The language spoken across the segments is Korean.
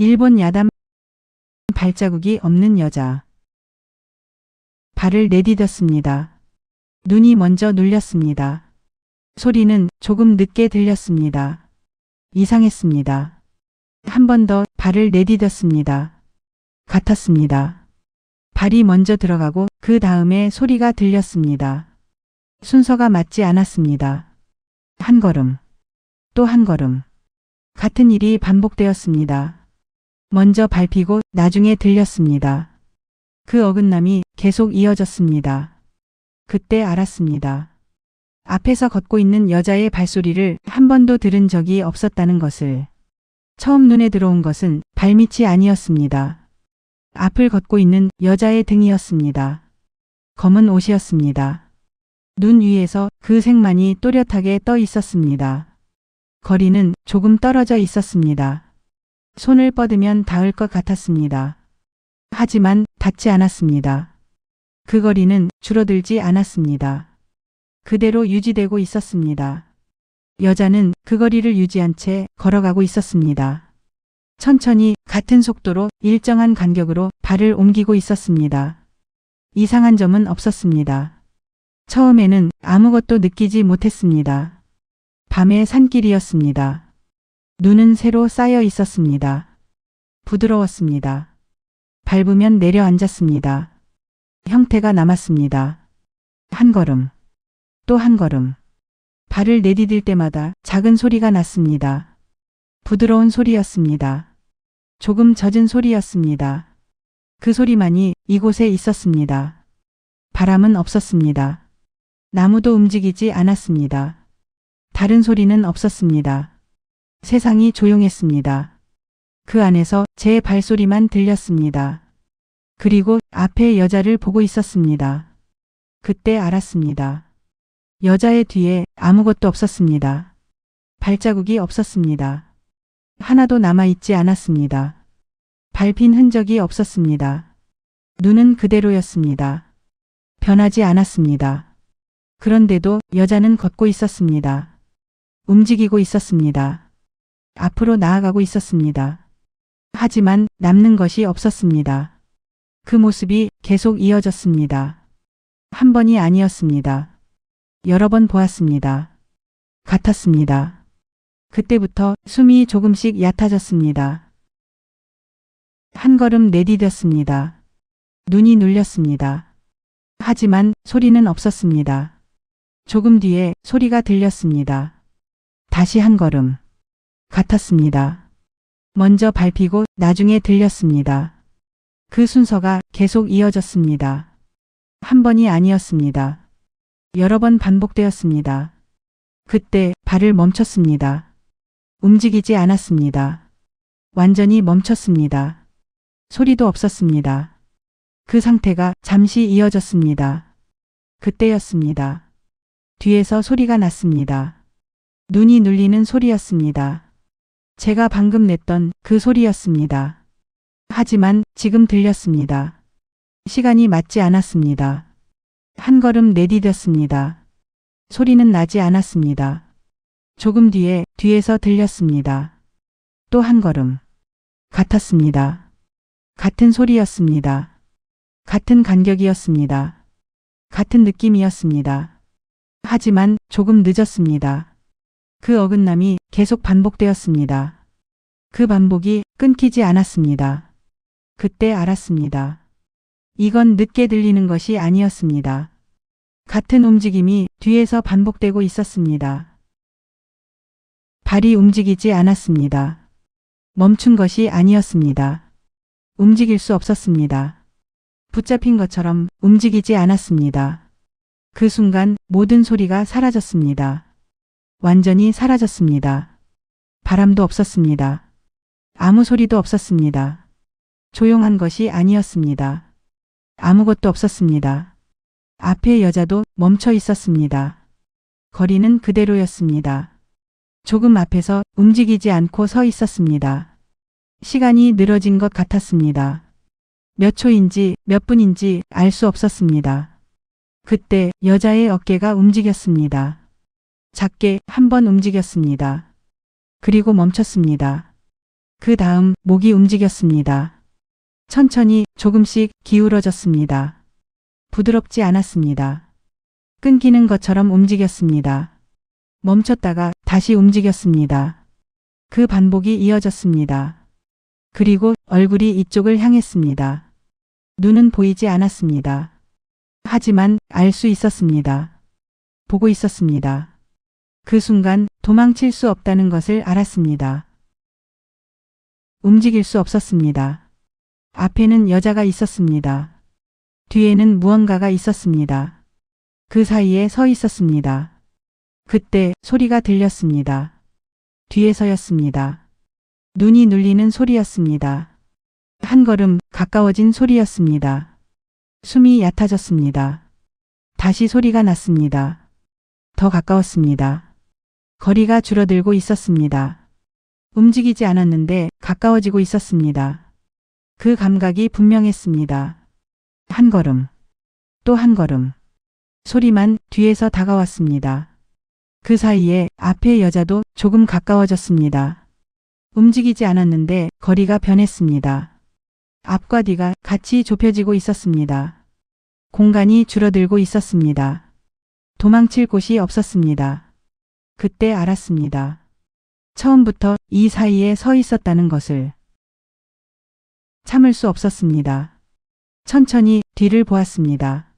일본 야담 발자국이 없는 여자. 발을 내디뎠습니다. 눈이 먼저 눌렸습니다. 소리는 조금 늦게 들렸습니다. 이상했습니다. 한 번 더 발을 내디뎠습니다. 같았습니다. 발이 먼저 들어가고 그 다음에 소리가 들렸습니다. 순서가 맞지 않았습니다. 한 걸음, 또 한 걸음. 같은 일이 반복되었습니다. 먼저 밟히고 나중에 들렸습니다. 그 어긋남이 계속 이어졌습니다. 그때 알았습니다. 앞에서 걷고 있는 여자의 발소리를 한 번도 들은 적이 없었다는 것을. 처음 눈에 들어온 것은 발밑이 아니었습니다. 앞을 걷고 있는 여자의 등이었습니다. 검은 옷이었습니다. 눈 위에서 그 색만이 또렷하게 떠 있었습니다. 거리는 조금 떨어져 있었습니다. 손을 뻗으면 닿을 것 같았습니다. 하지만 닿지 않았습니다. 그 거리는 줄어들지 않았습니다. 그대로 유지되고 있었습니다. 여자는 그 거리를 유지한 채 걸어가고 있었습니다. 천천히 같은 속도로 일정한 간격으로 발을 옮기고 있었습니다. 이상한 점은 없었습니다. 처음에는 아무것도 느끼지 못했습니다. 밤의 산길이었습니다. 눈은 새로 쌓여 있었습니다. 부드러웠습니다. 밟으면 내려앉았습니다. 형태가 남았습니다. 한 걸음, 또 한 걸음. 발을 내디딜 때마다 작은 소리가 났습니다. 부드러운 소리였습니다. 조금 젖은 소리였습니다. 그 소리만이 이곳에 있었습니다. 바람은 없었습니다. 나무도 움직이지 않았습니다. 다른 소리는 없었습니다. 세상이 조용했습니다. 그 안에서 제 발소리만 들렸습니다. 그리고 앞에 여자를 보고 있었습니다. 그때 알았습니다. 여자의 뒤에 아무것도 없었습니다. 발자국이 없었습니다. 하나도 남아있지 않았습니다. 밟힌 흔적이 없었습니다. 눈은 그대로였습니다. 변하지 않았습니다. 그런데도 여자는 걷고 있었습니다. 움직이고 있었습니다. 앞으로 나아가고 있었습니다. 하지만 남는 것이 없었습니다. 그 모습이 계속 이어졌습니다. 한 번이 아니었습니다. 여러 번 보았습니다. 같았습니다. 그때부터 숨이 조금씩 얕아졌습니다. 한 걸음 내디뎠습니다. 눈이 눌렸습니다. 하지만 소리는 없었습니다. 조금 뒤에 소리가 들렸습니다. 다시 한 걸음. 같았습니다. 먼저 밟히고 나중에 들렸습니다. 그 순서가 계속 이어졌습니다. 한 번이 아니었습니다. 여러 번 반복되었습니다. 그때 발을 멈췄습니다. 움직이지 않았습니다. 완전히 멈췄습니다. 소리도 없었습니다. 그 상태가 잠시 이어졌습니다. 그때였습니다. 뒤에서 소리가 났습니다. 눈이 눌리는 소리였습니다. 제가 방금 냈던 그 소리였습니다. 하지만 지금 들렸습니다. 시간이 맞지 않았습니다. 한 걸음 내디뎠습니다. 소리는 나지 않았습니다. 조금 뒤에서 들렸습니다. 또 한 걸음. 같았습니다. 같은 소리였습니다. 같은 간격이었습니다. 같은 느낌이었습니다. 하지만 조금 늦었습니다. 그 어긋남이 계속 반복되었습니다. 그 반복이 끊기지 않았습니다. 그때 알았습니다. 이건 늦게 들리는 것이 아니었습니다. 같은 움직임이 뒤에서 반복되고 있었습니다. 발이 움직이지 않았습니다. 멈춘 것이 아니었습니다. 움직일 수 없었습니다. 붙잡힌 것처럼 움직이지 않았습니다. 그 순간 모든 소리가 사라졌습니다. 완전히 사라졌습니다. 바람도 없었습니다. 아무 소리도 없었습니다. 조용한 것이 아니었습니다. 아무것도 없었습니다. 앞에 여자도 멈춰 있었습니다. 거리는 그대로였습니다. 조금 앞에서 움직이지 않고 서 있었습니다. 시간이 늘어진 것 같았습니다. 몇 초인지 몇 분인지 알 수 없었습니다. 그때 여자의 어깨가 움직였습니다. 작게 한 번 움직였습니다. 그리고 멈췄습니다. 그 다음 목이 움직였습니다. 천천히 조금씩 기울어졌습니다. 부드럽지 않았습니다. 끊기는 것처럼 움직였습니다. 멈췄다가 다시 움직였습니다. 그 반복이 이어졌습니다. 그리고 얼굴이 이쪽을 향했습니다. 눈은 보이지 않았습니다. 하지만 알 수 있었습니다. 보고 있었습니다. 그 순간 도망칠 수 없다는 것을 알았습니다. 움직일 수 없었습니다. 앞에는 여자가 있었습니다. 뒤에는 무언가가 있었습니다. 그 사이에 서 있었습니다. 그때 소리가 들렸습니다. 뒤에서였습니다. 눈이 눌리는 소리였습니다. 한 걸음 가까워진 소리였습니다. 숨이 얕아졌습니다. 다시 소리가 났습니다. 더 가까웠습니다. 거리가 줄어들고 있었습니다. 움직이지 않았는데 가까워지고 있었습니다. 그 감각이 분명했습니다. 한 걸음, 또 한 걸음. 소리만 뒤에서 다가왔습니다. 그 사이에 앞의 여자도 조금 가까워졌습니다. 움직이지 않았는데 거리가 변했습니다. 앞과 뒤가 같이 좁혀지고 있었습니다. 공간이 줄어들고 있었습니다. 도망칠 곳이 없었습니다. 그때 알았습니다. 처음부터 이 사이에 서 있었다는 것을. 참을 수 없었습니다. 천천히 뒤를 보았습니다.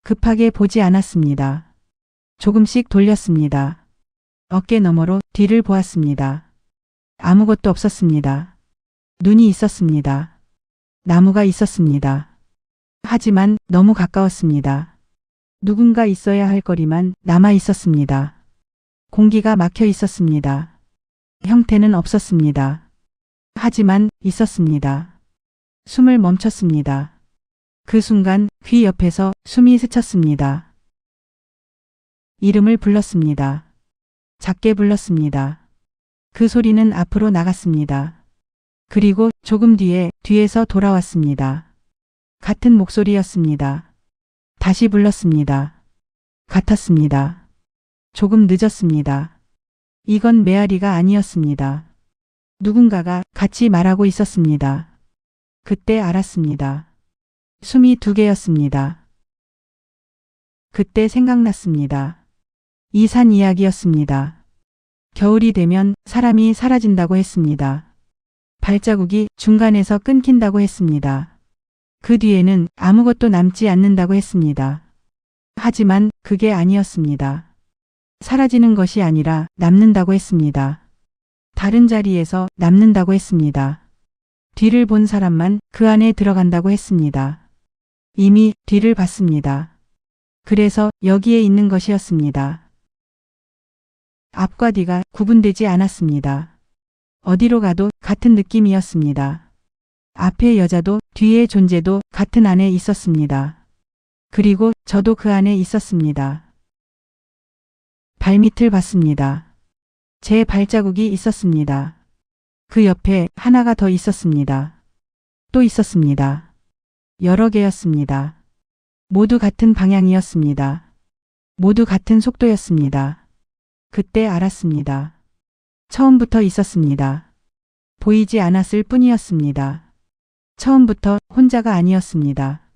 급하게 보지 않았습니다. 조금씩 돌렸습니다. 어깨 너머로 뒤를 보았습니다. 아무것도 없었습니다. 눈이 있었습니다. 나무가 있었습니다. 하지만 너무 가까웠습니다. 누군가 있어야 할 거리만 남아 있었습니다. 공기가 막혀 있었습니다. 형태는 없었습니다. 하지만 있었습니다. 숨을 멈췄습니다. 그 순간 귀 옆에서 숨이 스쳤습니다. 이름을 불렀습니다. 작게 불렀습니다. 그 소리는 앞으로 나갔습니다. 그리고 조금 뒤에서 돌아왔습니다. 같은 목소리였습니다. 다시 불렀습니다. 같았습니다. 조금 늦었습니다. 이건 메아리가 아니었습니다. 누군가가 같이 말하고 있었습니다. 그때 알았습니다. 숨이 2개였습니다. 그때 생각났습니다. 이 산 이야기였습니다. 겨울이 되면 사람이 사라진다고 했습니다. 발자국이 중간에서 끊긴다고 했습니다. 그 뒤에는 아무것도 남지 않는다고 했습니다. 하지만 그게 아니었습니다. 사라지는 것이 아니라 남는다고 했습니다. 다른 자리에서 남는다고 했습니다. 뒤를 본 사람만 그 안에 들어간다고 했습니다. 이미 뒤를 봤습니다. 그래서 여기에 있는 것이었습니다. 앞과 뒤가 구분되지 않았습니다. 어디로 가도 같은 느낌이었습니다. 앞의 여자도 뒤의 존재도 같은 안에 있었습니다. 그리고 저도 그 안에 있었습니다. 발밑을 봤습니다. 제 발자국이 있었습니다. 그 옆에 하나가 더 있었습니다. 또 있었습니다. 여러 개였습니다. 모두 같은 방향이었습니다. 모두 같은 속도였습니다. 그때 알았습니다. 처음부터 있었습니다. 보이지 않았을 뿐이었습니다. 처음부터 혼자가 아니었습니다.